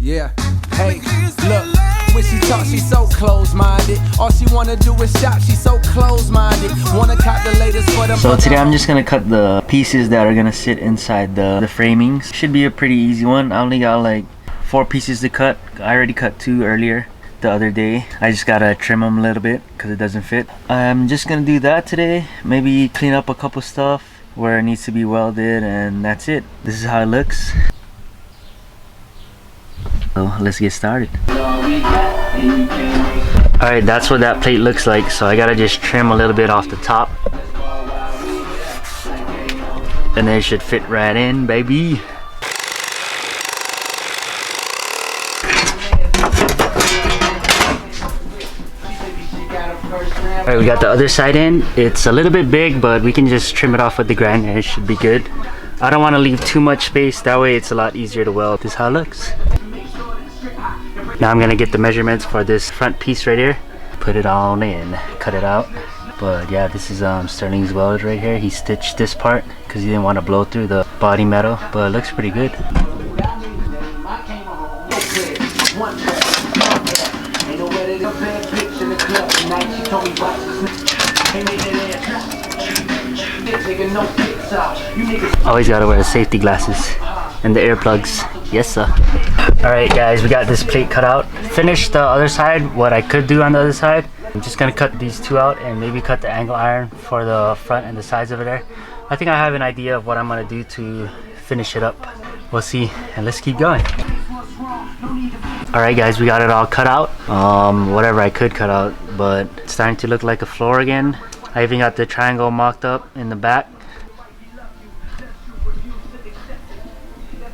Yeah, hey, look, when she talks, she's so close-minded. All she wanna do is shop, she's so close-minded. Wanna cop the latest for them. So today I'm just gonna cut the pieces that are gonna sit inside the framings. Should be a pretty easy one. I only got like 4 pieces to cut. I already cut 2 earlier the other day. I just gotta trim them a little bit because it doesn't fit. I'm just gonna do that today. Maybe clean up a couple stuff where it needs to be welded, and that's it. This is how it looks. So let's get started. Alright, that's what that plate looks like. So I gotta just trim a little bit off the top, and then it should fit right in, baby. Alright, we got the other side in. It's a little bit big, but we can just trim it off with the grinder and it should be good. I don't want to leave too much space, that way it's a lot easier to weld. This is how it looks. Now I'm gonna get the measurements for this front piece right here. Put it on in, cut it out. But yeah, this is Sterling's weld right here. He stitched this part because he didn't want to blow through the body metal, but it looks pretty good. Always gotta wear the safety glasses and the earplugs. Yes sir. Alright guys, we got this plate cut out. Finished the other side. What I could do on the other side, I'm just gonna cut these 2 out and maybe cut the angle iron for the front and the sides over there. I think I have an idea of what I'm gonna do to finish it up. We'll see, and let's keep going. Alright guys, we got it all cut out. Whatever I could cut out, but it's starting to look like a floor again. I even got the triangle mocked up in the back.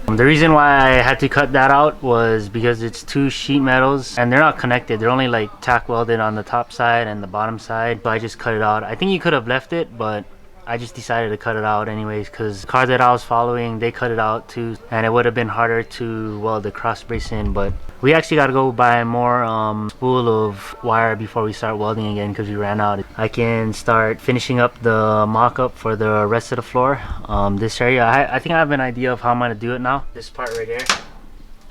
The reason why I had to cut that out was because it's 2 sheet metals and they're not connected. They're only like tack welded on the top side and the bottom side. So I just cut it out. I think you could have left it, but I just decided to cut it out anyways because the car that I was following, they cut it out too, and it would have been harder to weld the cross brace in. But we actually got to go buy more spool of wire before we start welding again because we ran out. I can start finishing up the mock-up for the rest of the floor. This area, I think I have an idea of how I'm gonna do it now. This part right here,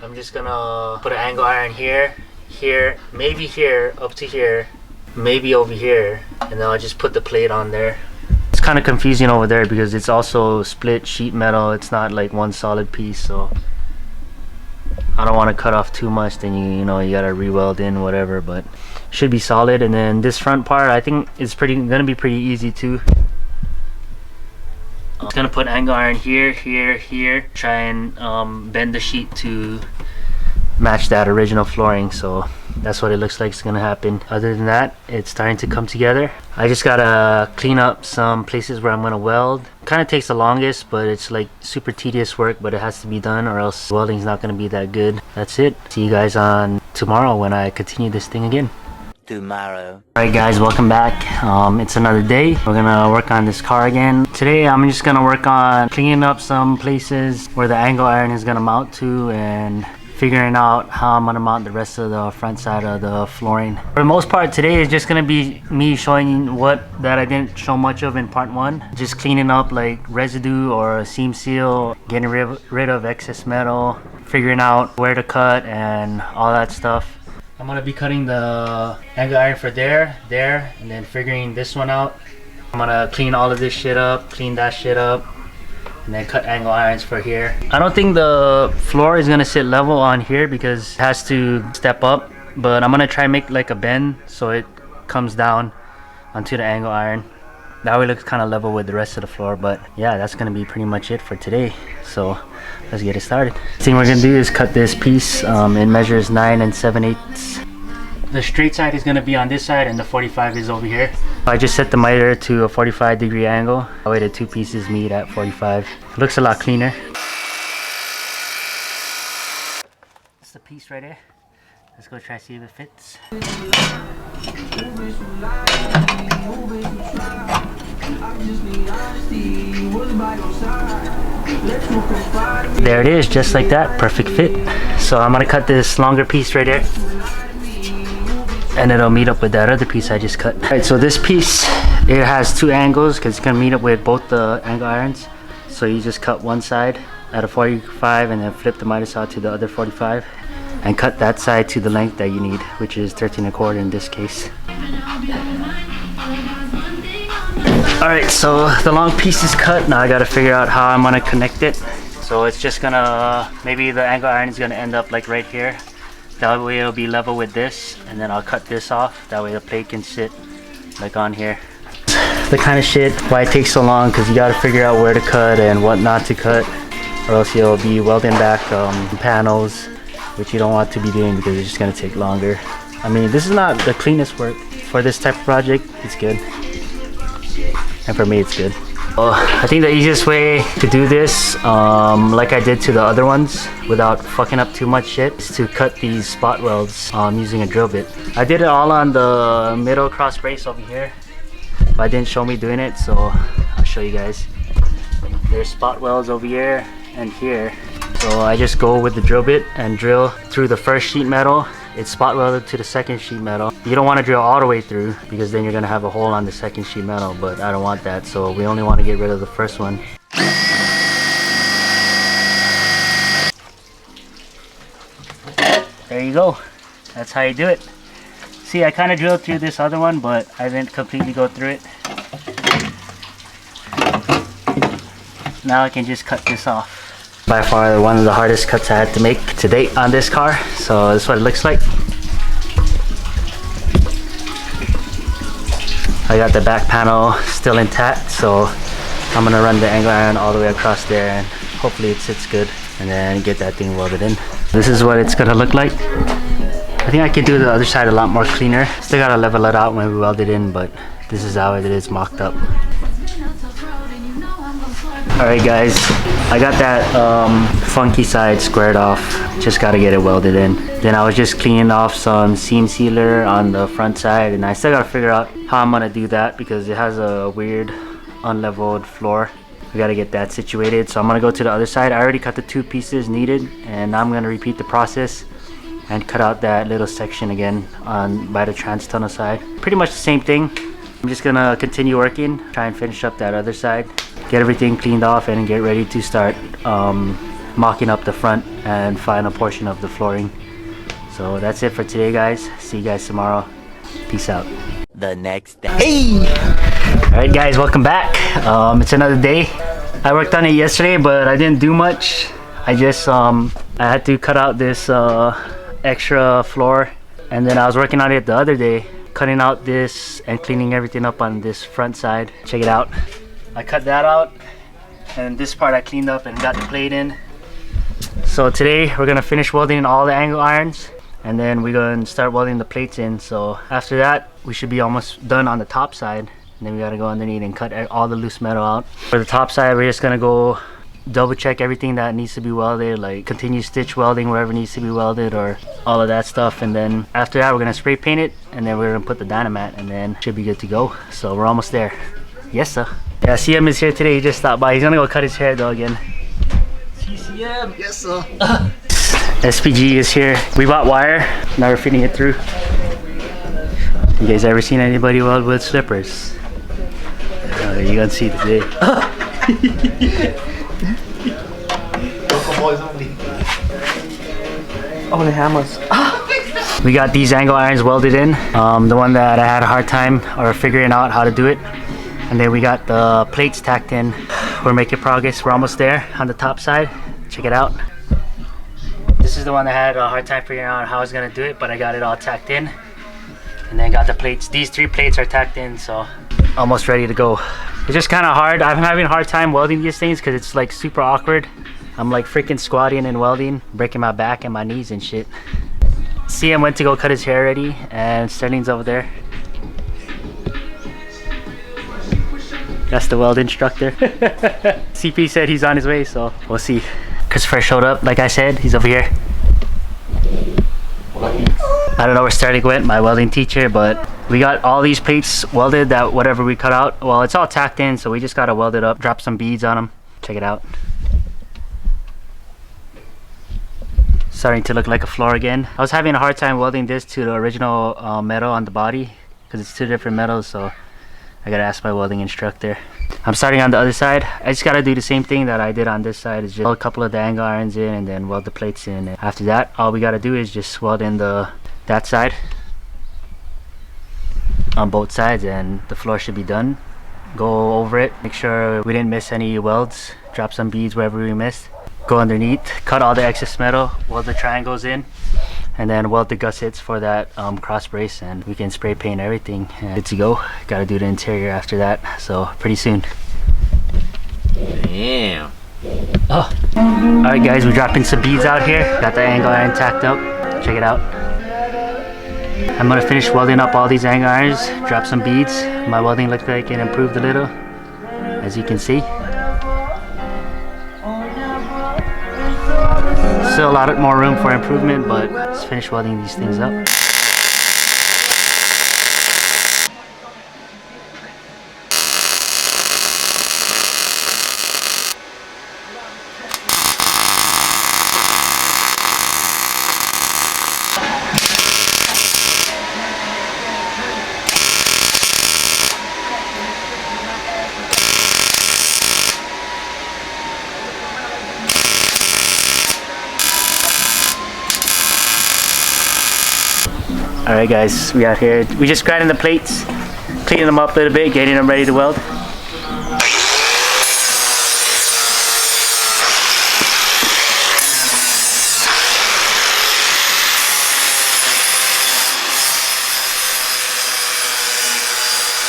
I'm just gonna put an angle iron here, here, maybe here, up to here, maybe over here, and then I'll just put the plate on there. It's kind of confusing over there because it's also split sheet metal. It's not like one solid piece, so I don't want to cut off too much. Then you know you gotta re-weld in whatever, but should be solid. And then this front part, I think it's gonna be pretty easy too. I'm just gonna put angle iron here, here, here. Try and bend the sheet to match that original flooring. So that's what it looks like is gonna happen. Other than that, it's starting to come together. I just gotta clean up some places where I'm gonna weld. Kind of takes the longest, but it's like super tedious work, but it has to be done or else welding's not gonna be that good. That's it. See you guys on tomorrow when I continue this thing again. Tomorrow. Alright guys, welcome back. It's another day. We're gonna work on this car again. Today I'm just gonna work on cleaning up some places where the angle iron is gonna mount to and figuring out how I'm gonna mount the rest of the front side of the flooring. For the most part today is just gonna be me showing what that I didn't show much of in part 1. Just cleaning up like residue or seam seal, getting rid of excess metal, figuring out where to cut and all that stuff. I'm gonna be cutting the angle iron for there, and then figuring this one out. I'm gonna clean all of this shit up, clean that shit up, and then cut angle irons for here. I don't think the floor is gonna sit level on here because it has to step up, but I'm gonna try and make like a bend so it comes down onto the angle iron. That way it looks kind of level with the rest of the floor. But yeah, that's gonna be pretty much it for today. So let's get it started. The thing we're gonna do is cut this piece. It measures 9 7/8. The straight side is gonna be on this side and the 45 is over here. I just set the miter to a 45-degree angle. That way the 2 pieces meet at 45. It looks a lot cleaner. That's the piece right there. Let's go try to see if it fits. There it is, just like that, perfect fit. So I'm gonna cut this longer piece right here, and it'll meet up with that other piece I just cut. Alright, so this piece, it has 2 angles because it's gonna meet up with both the angle irons. So you just cut one side at a 45 and then flip the miter saw to the other 45. and cut that side to the length that you need, which is 13¼ in this case. Alright, so the long piece is cut. Now I gotta figure out how I'm gonna connect it. So it's just gonna, maybe the angle iron is gonna end up like right here. That way it'll be level with this, and then I'll cut this off. That way the plate can sit like on here. The kind of shit why it takes so long, because you gotta figure out where to cut and what not to cut, or else you'll be welding back panels, which you don't want to be doing because it's just gonna take longer. I mean, this is not the cleanest work for this type of project. It's good, and for me it's good. I think the easiest way to do this, like I did to the other ones without fucking up too much shit, is to cut these spot welds using a drill bit. I did it all on the middle cross brace over here, but I didn't show me doing it, so I'll show you guys. There's spot welds over here and here. So I just go with the drill bit and drill through the first sheet metal. It's spot welded to the second sheet metal. You don't want to drill all the way through because then you're going to have a hole on the second sheet metal, but I don't want that, so we only want to get rid of the first one. There you go. That's how you do it. See, I kind of drilled through this other one, but I didn't completely go through it. Now I can just cut this off. By far one of the hardest cuts I had to make to date on this car. So this is what it looks like. I got the back panel still intact, so I'm gonna run the angle iron all the way across there and hopefully it sits good, and then get that thing welded in. This is what it's gonna look like. I think I can do the other side a lot more cleaner. Still gotta level it out when we weld it in, but this is how it is mocked up. Alright guys, I got that funky side squared off. Just gotta get it welded in. Then I was just cleaning off some seam sealer on the front side, and I still gotta figure out how I'm gonna do that because it has a weird unleveled floor. We gotta get that situated. So I'm gonna go to the other side. I already cut the 2 pieces needed, and now I'm gonna repeat the process and cut out that little section again by the trans tunnel side. Pretty much the same thing. I'm just gonna continue working, try and finish up that other side, get everything cleaned off, and get ready to start mocking up the front and final portion of the flooring. So that's it for today, guys. See you guys tomorrow. Peace out. The next day. Hey! Alright guys, welcome back. It's another day. I worked on it yesterday, but I didn't do much. I just I had to cut out this extra floor, and then I was working on it the other day, cutting out this and cleaning everything up on this front side. Check it out. I cut that out, and this part I cleaned up and got the plate in. So today we're gonna finish welding all the angle irons, and then we're gonna start welding the plates in. So after that we should be almost done on the top side, and then we gotta go underneath and cut all the loose metal out. For the top side, we're just gonna go double check everything that needs to be welded, like continue stitch welding wherever needs to be welded, or all of that stuff. And then after that we're gonna spray paint it, and then we're gonna put the dynamat, and then should be good to go. So we're almost there. Yes sir. Yeah, CM is here today. He just stopped by. He's gonna go cut his hair though again. CCM. Yes sir. SPG is here. We bought wire, now we're feeding it through. You guys ever seen anybody weld with slippers? You're gonna see today. Only hammers. We got these angle irons welded in. The one that I had a hard time figuring out how to do it. And then we got the plates tacked in. We're making progress. We're almost there on the top side. Check it out. This is the one that I had a hard time figuring out how I was gonna do it, but I got it all tacked in. And then got the plates. These 3 plates are tacked in, so almost ready to go. It's just kind of hard. I'm having a hard time welding these things because it's like super awkward. I'm like freaking squatting and welding, breaking my back and my knees and shit. CM went to go cut his hair already, and Sterling's over there. That's the weld instructor. CP said he's on his way, so we'll see. Christopher showed up, like I said, he's over here. I don't know where Sterling went, my welding teacher, but we got all these plates welded, that whatever we cut out. Well, it's all tacked in, so we just gotta weld it up, drop some beads on them. Check it out. Starting to look like a floor again. I was having a hard time welding this to the original metal on the body because it's 2 different metals, so I gotta ask my welding instructor. I'm starting on the other side. I just gotta do the same thing that I did on this side. Is just weld a couple of the angle irons in and then weld the plates in. And after that, all we gotta do is just weld in that side on both sides, and the floor should be done. Go over it, make sure we didn't miss any welds, drop some beads wherever we missed. Go underneath, cut all the excess metal, weld the triangles in, and then weld the gussets for that cross brace, and we can spray paint everything and good to go. Gotta do the interior after that, so pretty soon. Damn. Oh, all right guys, we're dropping some beads out here. Got the angle iron tacked up. Check it out. I'm gonna finish welding up all these angle irons, drop some beads. My welding looks like it improved a little, as you can see. Still a lot more room for improvement, but let's finish welding these things up. Alright guys, we out here. We just grinding the plates, cleaning them up a little bit, getting them ready to weld.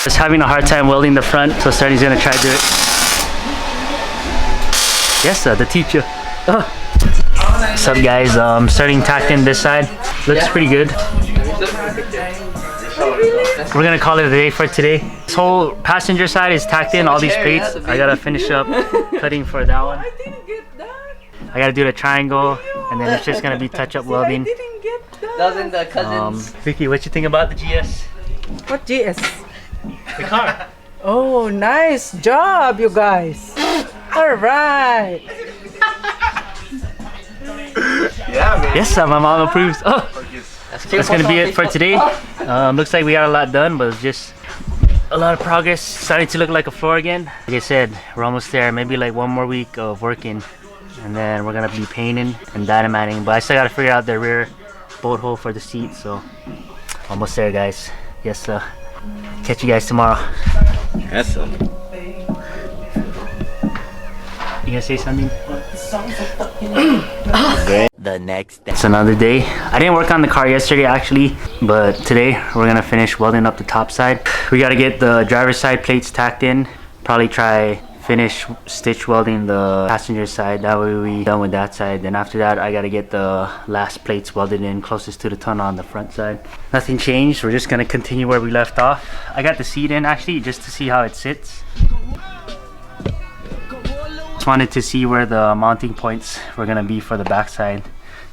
Just having a hard time welding the front, so Sonny's gonna try to do it. Yes sir, the teacher. Oh. What's up guys, starting tacking this side. Looks pretty good. We're gonna call it a day for today. This whole passenger side is tacked in, all these plates. I gotta finish up cutting for that one. I gotta do the triangle, and then it's just gonna be touch-up welding. Doesn't the cousins? Vicky, what you think about the GS? What GS? The car. Oh, nice job, you guys. All right. Yeah, man. Yes, sir, my mom approves. Oh, that's gonna be it for today. Looks like we got a lot done, but it's just a lot of progress. Starting to look like a floor again. Like I said, we're almost there. Maybe like one more week of working, and then we're gonna be painting and dynamiting. But I still gotta figure out the rear bolt hole for the seat. So almost there, guys. Yes, sir. Catch you guys tomorrow. Yes, sir. You gonna say something? The next day. It's another day. I didn't work on the car yesterday actually, but today we're gonna finish welding up the top side. We gotta get the driver's side plates tacked in. Probably try finish stitch welding the passenger side. That way we done with that side. Then after that, I gotta get the last plates welded in closest to the tunnel on the front side. Nothing changed. We're just gonna continue where we left off. I got the seat in actually just to see how it sits. Just wanted to see where the mounting points were gonna be for the backside.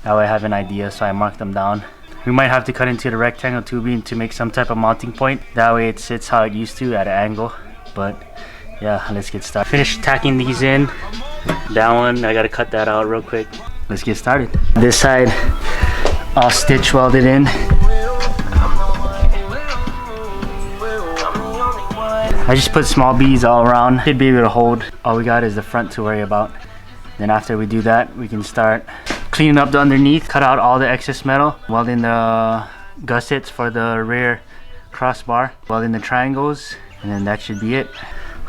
That way I have an idea, so I marked them down. We might have to cut into the rectangle tubing to make some type of mounting point. That way it sits how it used to at an angle. But yeah, let's get started. Finish tacking these in. That one, I gotta cut that out real quick. Let's get started. This side, all stitch welded in. I just put small beads all around. Should be able to hold. All we got is the front to worry about. Then after we do that, we can start cleaning up the underneath, cut out all the excess metal, welding the gussets for the rear crossbar, welding the triangles, and then that should be it.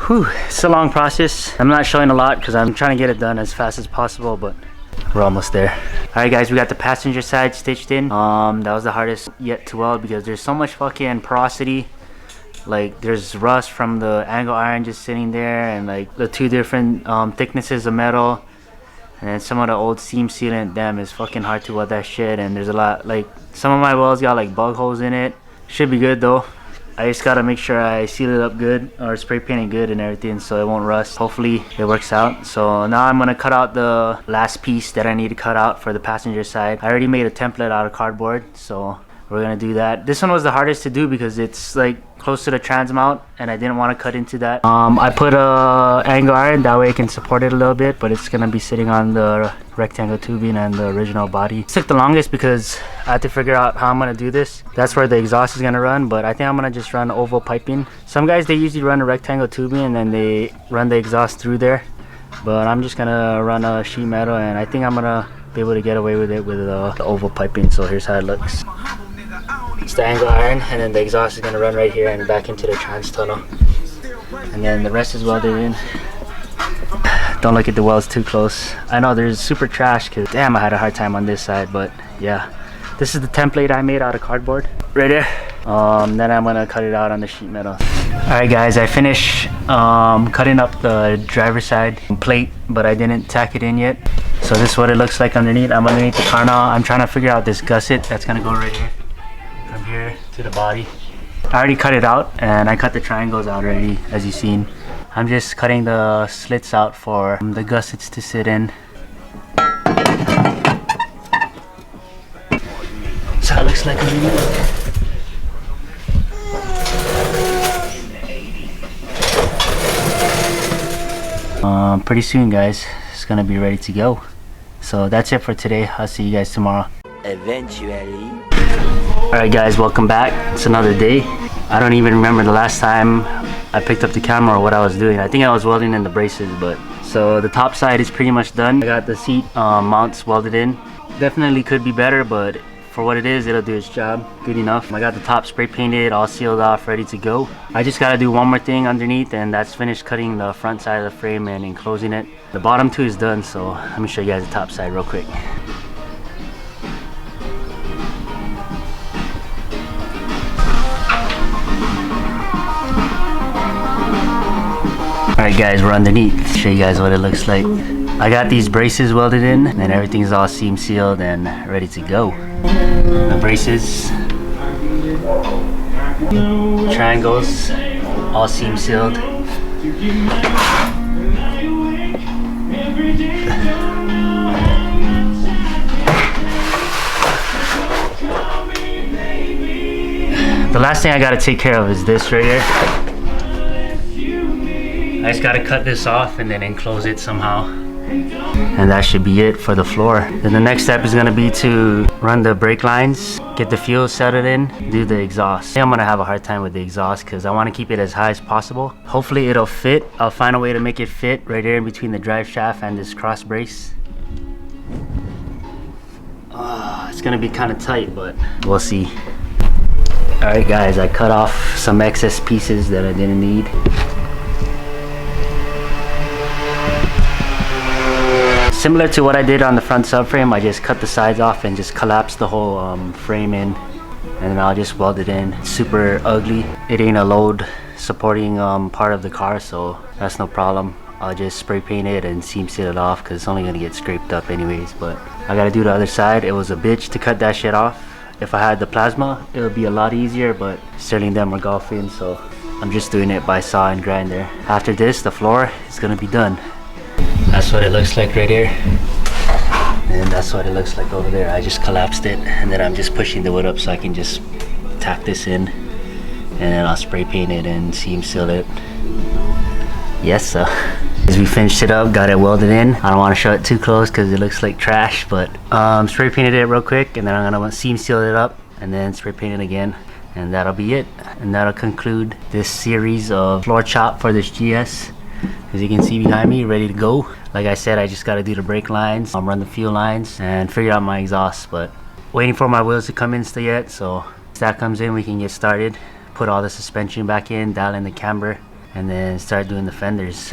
Whew, it's a long process. I'm not showing a lot because I'm trying to get it done as fast as possible, but we're almost there. All right guys, we got the passenger side stitched in. That was the hardest yet to weld because there's so much fucking porosity. Like there's rust from the angle iron just sitting there, and like the two different thicknesses of metal, and then some of the old seam sealant. Damn, it's fucking hard to weld that shit. And there's a lot, like some of my welds got like bug holes in it. Should be good though. I just gotta make sure I seal it up good or spray paint it good and everything so it won't rust. Hopefully it works out. So now I'm gonna cut out the last piece that I need to cut out for the passenger side. I already made a template out of cardboard, so we're gonna do that. This one was the hardest to do because it's like close to the trans mount and I didn't want to cut into that. I put a angle iron, that way I can support it a little bit, but it's gonna be sitting on the rectangle tubing and the original body. It took the longest because I had to figure out how I'm gonna do this. That's where the exhaust is gonna run, but I think I'm gonna just run oval piping. Some guys, they usually run a rectangle tubing and then they run the exhaust through there, but I'm just gonna run a sheet metal, and I think I'm gonna be able to get away with it with the oval piping. So here's how it looks. It's the angle iron, and then the exhaust is gonna run right here and back into the trans tunnel, and then the rest is welded in. Don't look at the welds too close. I know there's super trash because damn, I had a hard time on this side, but yeah, this is the template I made out of cardboard right there. Then I'm gonna cut it out on the sheet metal. Alright guys, I finished cutting up the driver's side plate, but I didn't tack it in yet. So this is what it looks like underneath. I'm underneath the car now. I'm trying to figure out this gusset that's gonna go right here, from here to the body. I already cut it out, and I cut the triangles out already, as you've seen. I'm just cutting the slits out for the gussets to sit in. So it looks like underneath. Pretty soon guys, it's gonna be ready to go. So that's it for today. I'll see you guys tomorrow. Eventually. Alright guys, welcome back. It's another day. I don't even remember the last time I picked up the camera or what I was doing. I think I was welding in the braces, but so the top side is pretty much done. I got the seat mounts welded in. Definitely could be better, but for what it is, it'll do its job good enough. I got the top spray painted, all sealed off, ready to go. I just gotta do one more thing underneath, and that's finish cutting the front side of the frame and enclosing it. The bottom two is done, so let me show you guys the top side real quick. Alright guys, we're underneath. Show you guys what it looks like. I got these braces welded in, and everything's all seam sealed and ready to go. The braces, triangles, all seam sealed. The last thing I gotta take care of is this right here. I just gotta cut this off and then enclose it somehow. And that should be it for the floor. Then the next step is gonna be to run the brake lines, get the fuel settled in, do the exhaust. I think I'm gonna have a hard time with the exhaust because I wanna keep it as high as possible. Hopefully it'll fit. I'll find a way to make it fit right there in between the drive shaft and this cross brace. It's gonna be kind of tight, but we'll see. Alright guys, I cut off some excess pieces that I didn't need. Similar to what I did on the front subframe, I just cut the sides off and just collapsed the whole frame in, and then I'll just weld it in. It's super ugly. It ain't a load supporting part of the car, so that's no problem. I'll just spray paint it and seam seal it off because it's only gonna get scraped up anyways. But I gotta do the other side. It was a bitch to cut that shit off. If I had the plasma, it would be a lot easier, but Sterling them are golfing, so I'm just doing it by saw and grinder. After this, the floor is gonna be done. That's what it looks like right here, and that's what it looks like over there. I just collapsed it, and then I'm just pushing the wood up so I can just tack this in, and then I'll spray paint it and seam seal it. Yes sir. As we finished it up, got it welded in. I don't want to show it too close because it looks like trash, but spray painted it real quick, and then I'm gonna seam seal it up and then spray paint it again, and that'll be it. And that'll conclude this series of floor chop for this GS. As you can see behind me, ready to go. Like I said, I just got to do the brake lines, run the fuel lines, and figure out my exhaust. But waiting for my wheels to come in still yet, so if that comes in, we can get started. Put all the suspension back in, dial in the camber, and then start doing the fenders.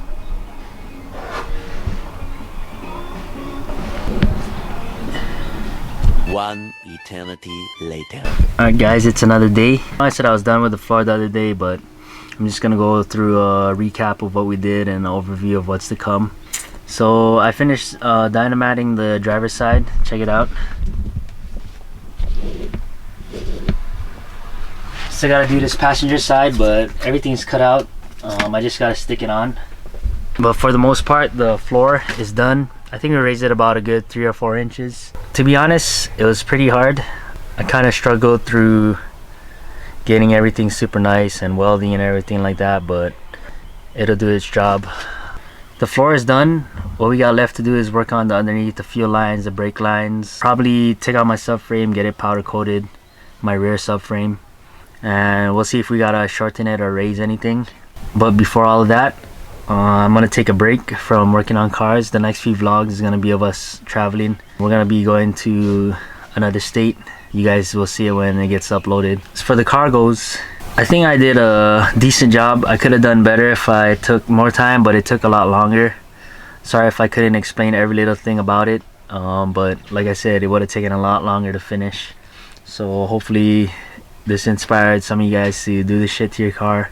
One eternity later. Alright guys, it's another day. I said I was done with the floor the other day, but I'm just gonna go through a recap of what we did and an overview of what's to come. So I finished dynamiting the driver's side. Check it out. Still gotta do this passenger side, but everything's cut out. I just gotta stick it on. But for the most part, the floor is done. I think we raised it about a good 3 or 4 inches. To be honest, it was pretty hard. I kind of struggled through getting everything super nice and welding and everything like that, but it'll do its job. The floor is done. What we got left to do is work on the underneath, the fuel lines, the brake lines. Probably take out my subframe, get it powder coated, my rear subframe, and we'll see if we gotta shorten it or raise anything. But before all of that, I'm gonna take a break from working on cars. The next few vlogs is gonna be of us traveling. We're gonna be going to another state. You guys will see it when it gets uploaded. As for the car goes, I think I did a decent job. I could have done better if I took more time, but it took a lot longer. Sorry if I couldn't explain every little thing about it, but like I said, it would have taken a lot longer to finish. So hopefully this inspired some of you guys to do this shit to your car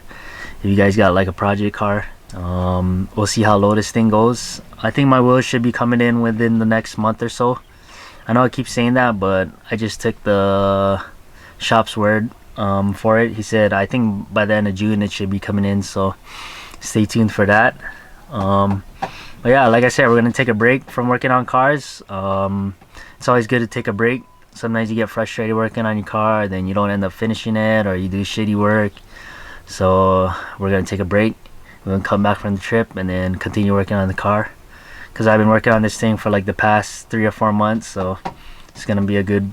if you guys got like a project car. We'll see how low this thing goes. I think my wheels should be coming in within the next month or so. I know I keep saying that, but I just took the shop's word for it. He said I think by the end of June it should be coming in, so stay tuned for that. But yeah, like I said, we're gonna take a break from working on cars. It's always good to take a break. Sometimes you get frustrated working on your car, then you don't end up finishing it, or you do shitty work. So we're gonna take a break. We're gonna come back from the trip and then continue working on the car, because I've been working on this thing for like the past 3 or 4 months, so it's gonna be a good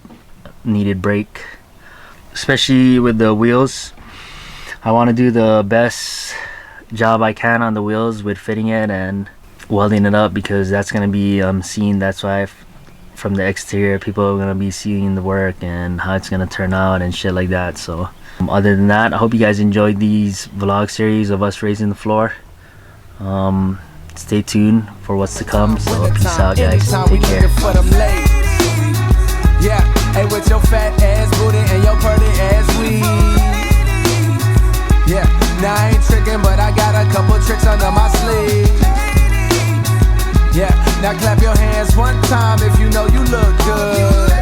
needed break. Especially with the wheels, I want to do the best job I can on the wheels with fitting it and welding it up, because that's going to be seen. That's why from the exterior people are going to be seeing the work and how it's going to turn out and shit like that. So other than that, I hope you guys enjoyed these vlog series of us raising the floor. Stay tuned for what's to come. So peace out, guys. Take care. Yeah, hey, with your fat ass booty and your pretty ass weed. Yeah, now I ain't tricking, but I got a couple tricks under my sleeve. Yeah, now clap your hands one time if you know you look good.